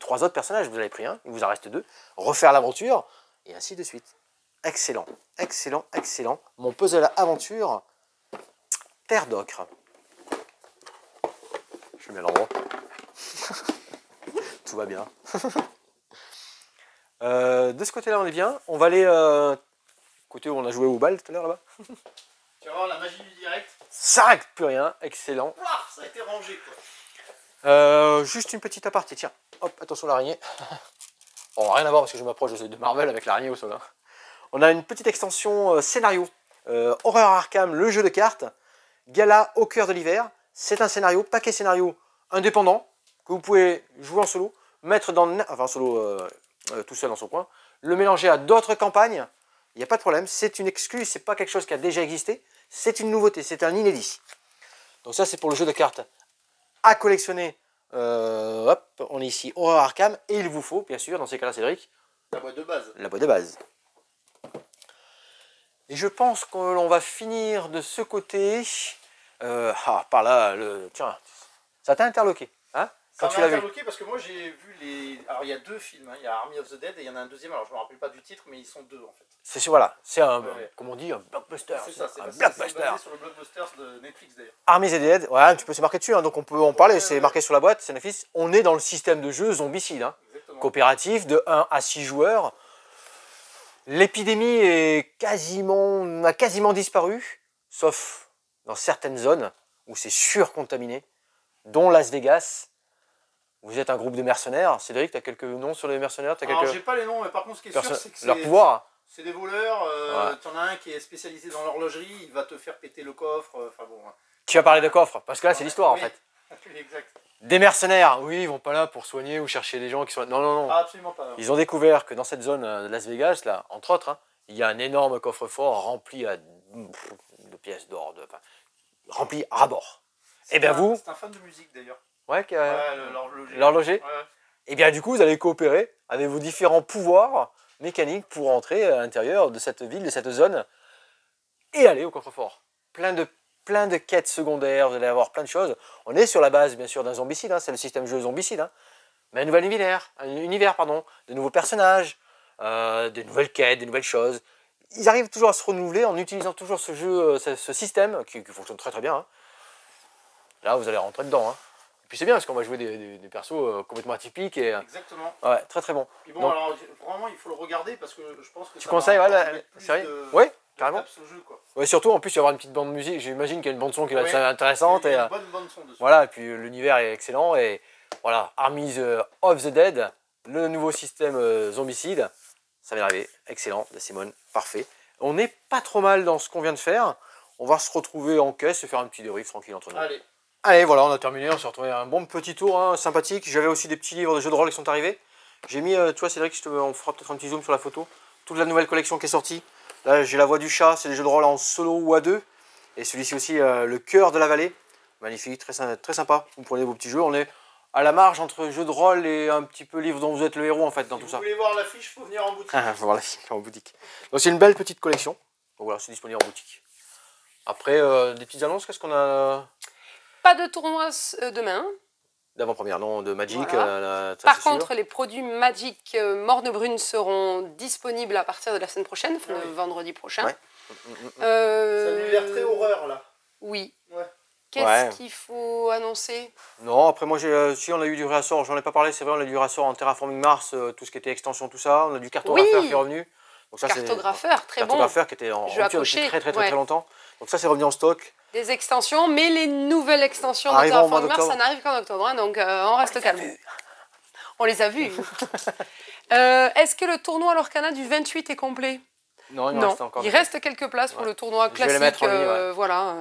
3 autres personnages. Vous avez pris un, il vous en reste 2. Refaire l'aventure, et ainsi de suite. Excellent, excellent, excellent. Mon puzzle aventure, Terre d'Ocre. Je mets à l'endroit. Tout va bien. De ce côté-là, on est bien. On va aller côté où on a joué au bal tout à l'heure là-bas. Tu vas voir la magie du direct. Ça n'arrête plus rien, excellent. Ouah, ça a été rangé quoi. Juste une petite aparté, tiens. Hop, attention l'araignée. Bon, rien à voir parce que je m'approche de Marvel avec l'araignée au sol. Hein. On a une petite extension scénario. Horreur Arkham, le jeu de cartes. Gala au cœur de l'hiver. C'est un scénario, paquet scénario indépendant que vous pouvez jouer en solo, mettre dans... Enfin en solo tout seul dans son coin. Le mélanger à d'autres campagnes. Il n'y a pas de problème. C'est une excuse, c'est pas quelque chose qui a déjà existé. C'est une nouveauté, c'est un inédit. Donc ça c'est pour le jeu de cartes à collectionner. Hop, on est ici, Horreur Arkham. Et il vous faut, bien sûr, dans ces cas-là, Cédric, la boîte de base. La boîte de base. Et je pense que l'on va finir de ce côté. Par là, tiens, ça t'a interloqué, hein? Ça m'a interloqué parce que moi j'ai vu les... Alors il y a 2 films, hein. Il y a Army of the Dead et il y en a un deuxième, alors je ne me rappelle pas du titre, mais ils sont 2 en fait. C'est voilà, c'est un, comme on dit, un blockbuster. C'est ça, c'est un blockbuster. Basé sur le blockbuster de Netflix d'ailleurs. Army of the Dead, ouais, tu peux se marquer dessus, hein, donc on peut en parler, c'est marqué sur la boîte, c'est Netflix. On est dans le système de jeu zombicide, hein, coopératif de 1 à 6 joueurs. L'épidémie a quasiment disparu, sauf dans certaines zones où c'est surcontaminé, dont Las Vegas. Vous êtes un groupe de mercenaires. Cédric, tu as quelques noms sur les mercenaires? Alors, j'ai pas les noms, mais par contre, ce qui est sûr, c'est que leur pouvoir. c'est des voleurs. Ouais. Tu en as un qui est spécialisé dans l'horlogerie, il va te faire péter le coffre. Enfin bon. Tu vas parler de coffre, parce que là, c'est l'histoire Oui. en fait. Oui, exact. Des mercenaires, oui, ils vont pas là pour soigner ou chercher des gens qui sont... Non, non, non. Ah, absolument pas. Ils ont découvert que dans cette zone de Las Vegas, là, entre autres, hein, il y a un énorme coffre-fort rempli de pièces d'or, rempli à bord. Et bien vous... C'est un fan de musique d'ailleurs. Ouais, L'horloger. l'horloger. Ouais. Et bien du coup, vous allez coopérer avec vos différents pouvoirs mécaniques pour entrer à l'intérieur de cette ville, de cette zone, et aller au coffre-fort. Plein de quêtes secondaires, vous allez avoir plein de choses. On est sur la base, bien sûr, d'un zombicide, hein, c'est le système jeu zombicide. Hein. Mais un nouvel univers, de nouveaux personnages, de nouvelles quêtes, de nouvelles choses. Ils arrivent toujours à se renouveler en utilisant toujours ce jeu, ce système qui fonctionne très très bien. Hein. Là, vous allez rentrer dedans. Hein. Et puis c'est bien parce qu'on va jouer des persos complètement atypiques. Et, Exactement. Ouais, très très bon. Puis bon, Donc, alors vraiment, il faut le regarder parce que je pense que tu ça conseilles va la mettre plus série? de- Oui, de carrément. peps au jeu, quoi. Ouais, surtout, en plus, il y aura une petite bande musique. J'imagine qu'il y a une bande son qui va être Oui. intéressante. Il y Et, a une bonne bande son dessus. voilà, et puis l'univers est excellent. Et voilà, Armies of the Dead, le nouveau système zombicide, ça vient d'arriver. Excellent, de Simone, parfait. On n'est pas trop mal dans ce qu'on vient de faire. On va se retrouver en caisse et faire un petit débrief tranquille entre nous. Allez. Allez, voilà, on a terminé. On s'est retrouvé un bon petit tour hein, sympathique. J'avais aussi des petits livres de jeux de rôle qui sont arrivés. J'ai mis, tu vois, Cédric, on fera peut-être un petit zoom sur la photo. Toute la nouvelle collection qui est sortie. Là, j'ai La Voix du Chat, c'est des jeux de rôle en solo ou à deux. Et celui-ci aussi, Le Cœur de la Vallée. Magnifique, très sympa. Vous prenez vos petits jeux. On est à la marge entre jeux de rôle et un petit peu livre dont vous êtes le héros en fait dans tout Si ça. vous voulez voir l'affiche, il faut venir en boutique. Voilà, en boutique. Donc c'est une belle petite collection. Donc voilà, c'est disponible en boutique. Après, des petites annonces, qu'est-ce qu'on a Pas de tournoi demain. d'avant-première? Non, de Magic. Voilà. Ça, Par c'est sûr. contre, les produits Magic Morne Brune seront disponibles à partir de la semaine prochaine, Ah oui. vendredi prochain. Ouais. C'est un univers très horreur là. Oui. Ouais. Qu'est-ce qu'il faut annoncer? Non, après moi, si on a eu du réassort, j'en ai pas parlé, c'est vrai, on a eu du réassort en Terraforming Mars, tout ce qui était extension, tout ça. On a du cartographeur Oui. qui est revenu. Donc ça, Cartographeur, très bon. cartographeur qui était en Jeu à rupture cocher, depuis très ouais. longtemps. Donc ça, c'est revenu en stock. Des extensions, mais les nouvelles extensions de Arrivant au mois Terraforming Mars, d'octobre. ça n'arrive qu'en octobre, hein, donc on reste calme. On les a vus. Est-ce que le tournoi Lorcana du 28 est complet? Non, il en Non, reste encore. il reste quelques places pour Ouais. le tournoi Je vais les classique, mettre en ligne, ouais. voilà,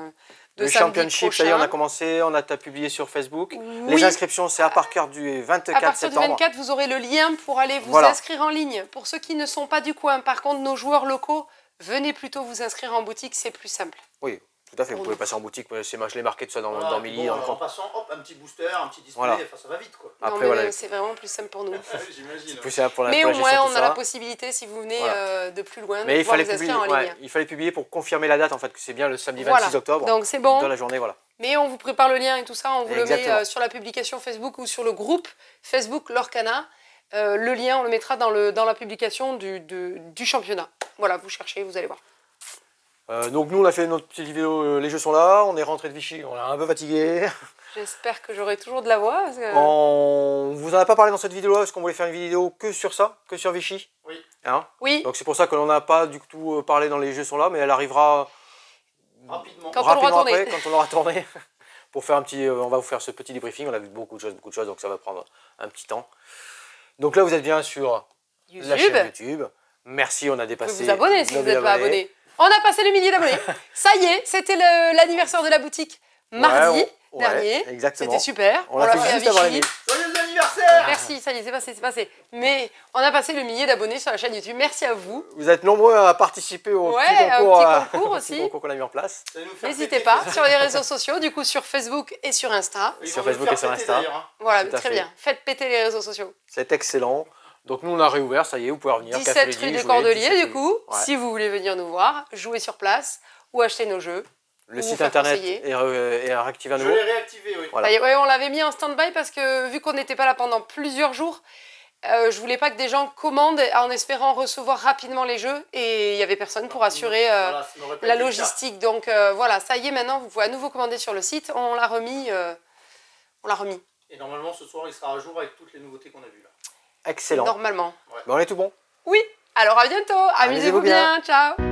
de Le samedi championship, ça y est, on a commencé, on a publié sur Facebook. Oui. Les inscriptions, c'est à partir du 24 À partir du septembre. 24, vous aurez le lien pour aller vous Voilà. inscrire en ligne. Pour ceux qui ne sont pas du coin, par contre, nos joueurs locaux, venez plutôt vous inscrire en boutique, c'est plus simple. Oui, tout à fait. Vous Pour pouvez nous. passer en boutique. Je l'ai marqué tout ça dans Voilà, Milly. puis dans bon, le en compte. passant, hop, un petit booster, un petit display, Voilà. enfin, ça va vite quoi. Non, Après, mais voilà. c'est vraiment plus simple pour nous. J'imagine. Plus ça pour la Mais pour au la moins, gestion, on tout a la ça. possibilité, si vous venez Voilà. de plus loin, de Mais il pouvoir fallait, vous publier, inscrire en ligne. il fallait publier pour confirmer la date, en fait, que c'est bien le samedi Voilà. 26 octobre. Donc c'est bon. Dans la journée, voilà. Mais on vous prépare le lien et tout ça, on vous le met Exactement. sur la publication Facebook ou sur le groupe Facebook Lorcana. Le lien, on le mettra dans la publication du championnat. Voilà, vous cherchez, vous allez voir. Donc nous, on a fait notre petite vidéo, les jeux sont là, on est rentré de Vichy, on est un peu fatigué. J'espère que j'aurai toujours de la voix. Parce que... On vous en a pas parlé dans cette vidéo-là, parce qu'on voulait faire une vidéo que sur ça, que sur Vichy. Oui. Hein, Oui, donc c'est pour ça que l'on n'a pas du tout parlé dans les jeux sont là, mais elle arrivera Rapidement. Quand on l'aura rapidement tourné. après, quand on aura tourné. Pour faire un petit, on va vous faire ce petit débriefing, on a vu beaucoup de choses, donc ça va prendre un petit temps. Donc là, vous êtes bien sur la YouTube. chaîne YouTube. Merci, on a Vous dépassé. pouvez vous abonner si vous 9000 n'êtes pas abonné. On a passé le millier d'abonnés. Ça y est, c'était l'anniversaire de la boutique mardi Ouais, dernier. exactement. C'était super. On l'a fait à juste avant la Vichy. nuit. Joyeux anniversaire. Merci, ça y est, c'est passé. Mais on a passé le millier d'abonnés sur la chaîne YouTube. Merci à vous. Vous êtes nombreux à participer au Ouais, petit un concours, petit concours au aussi. petit concours qu'on a mis en place. Ça va nous faire N'hésitez péter. pas sur les réseaux sociaux, du coup sur Facebook et sur Insta. Ils Sur vont nous Facebook faire et sur péter, Insta. d'ailleurs, hein. Voilà, Tout à très fait. bien. Faites péter les réseaux sociaux. C'est excellent. Donc nous, on a réouvert, ça y est, vous pouvez revenir. 17 rue des jouer, Cordeliers, 17 du rue. coup, Ouais. si vous voulez venir nous voir, jouer sur place ou acheter nos jeux. Le ou site vous faire internet conseiller. est réactivé à Je nouveau. l'ai réactivé, oui. Voilà. Ça y est, ouais, on l'avait mis en stand-by parce que vu qu'on n'était pas là pendant plusieurs jours, je voulais pas que des gens commandent en espérant recevoir rapidement les jeux et il y avait personne pour assurer Voilà, ça n'aurait pas la été le cas. logistique. Donc voilà, ça y est, maintenant vous pouvez à nouveau commander sur le site. On l'a remis. Et normalement, ce soir, il sera à jour avec toutes les nouveautés qu'on a vues là. Excellent. Normalement. Mais on est tout bon. Oui. Alors à bientôt, amusez-vous bien, ciao.